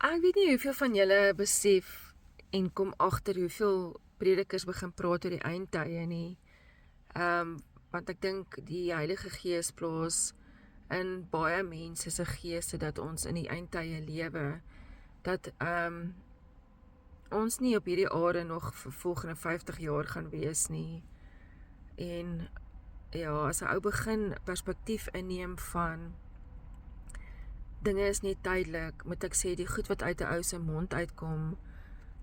Ek weet nie hoeveel van julle besef en kom agter hoeveel predikers begin praat oor die eindtye nie. Want ek dink die Heilige Gees plaas in baie mense se geeste dat ons in die eindtye lewe, dat ons nie op hierdie aarde nog vir volgende 50 jaar gaan wees nie. En ja, as 'n ou begin perspektief inneem van dinge is net tydelik, moet ek sê, die goed wat uit 'n ou se mond uitkom,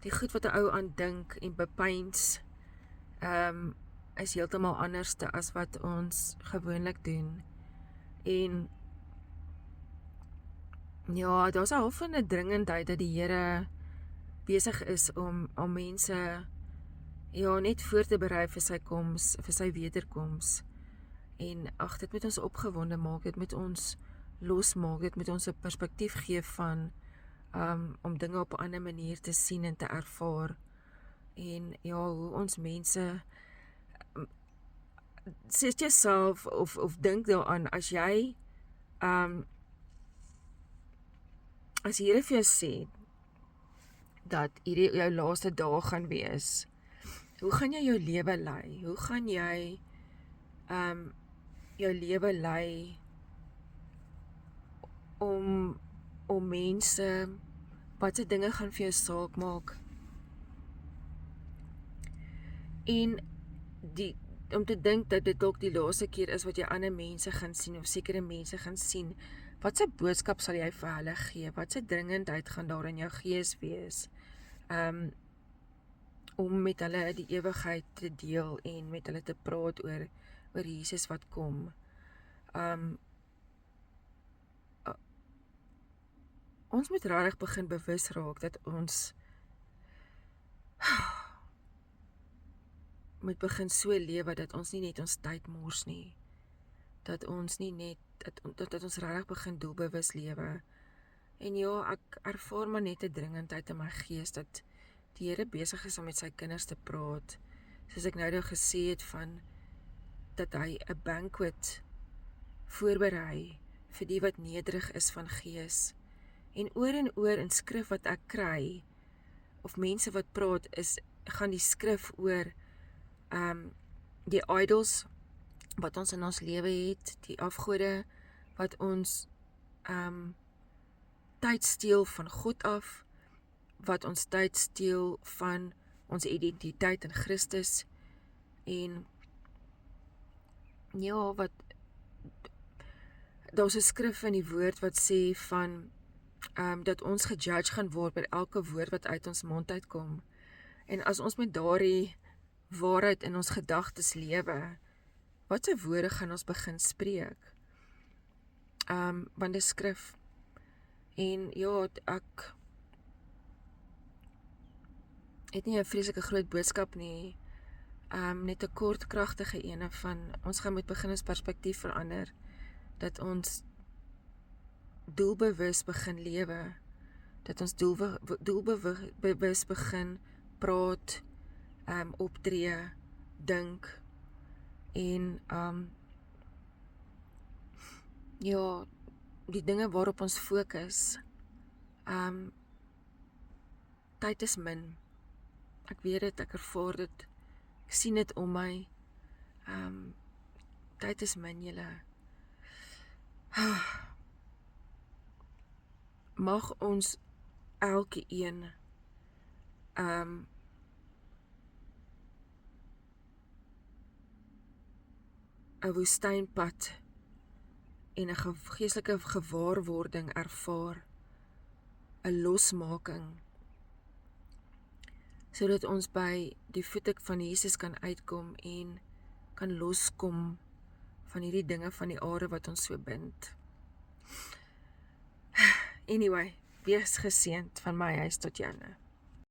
die goed wat 'n ou aan dink en bepeins, is heeltemal anderste as wat ons gewoonlik doen. En ja, daar's al van 'n dringendheid dat die Here besig is om mense net voor te berei vir sy koms, vir sy wederkoms. En ag, dit moet ons opgewonde maak, dit moet ons losmaak, dit moet ons 'n perspektief gee van om dinge op 'n ander manier te sien en te ervaar. En ja, hoe ons mense sit jouself of dink daaraan, as jy as die Here vir jou sê dat hierdie jou laaste dae gaan wees, hoe gaan jy jou lewe lei? Hoe gaan jy jou lewe lei om mense, wat se dinge gaan vir jou saak maak? En om te dink dat dit dalk die laaste keer is wat jy ander mense gaan sien, of sekere mense gaan sien, wat se boodskap sal jy vir hulle gee? Wat se dringendheid gaan daar in jou gees wees? Om met hulle die ewigheid te deel en met hulle te praat oor Jesus wat kom. Ons moet regtig begin bewus raak dat ons moet begin so lewe dat ons nie net ons tyd mors nie. Dat ons nie net dat ons regtig begin doelbewus lewe. En ja, ek ervaar maar net 'n dringendheid in my gees dat die Here besig is om met sy kinders te praat. Soos ek nou gesê het, van dat hy 'n banquet voorberei vir die wat nederig is van gees. En oor in skrif wat ek kry, of mense wat praat, gaan die skrif oor die idols wat ons in ons lewe het, die afgode wat ons tyd steel van God af, wat ons tyd steel van ons identiteit in Christus. En ja, daar's 'n skrif in die woord wat sê van dat ons gejudge gaan word by elke woord wat uit ons mond uitkom. En as ons met daardie waarheid in ons gedagtes lewe, wat se woorde gaan ons begin spreek? Want dis skrif. En ja, ek het nie 'n vreeslike groot boodskap nie, net 'n kort kragtige ene van ons gaan moet begin ons perspektief verander, dat ons doelbewus begin lewe, dat ons doelbewus begin praat, optree, dink, en ja, die dinge waarop ons fokus. Tyd is min. Ek weet dit, ek ervaar dit, ek sien dit om my. Tyd is min, julle. Mag ons elkeen 'n woestynpad en 'n geestelike gewaarwording ervaar, 'n losmaking, sodat ons by die voete van Jesus kan uitkom en kan loskom van hierdie dinge van die aarde wat ons so bind. Anyway, wees geseënd van my huis tot joune.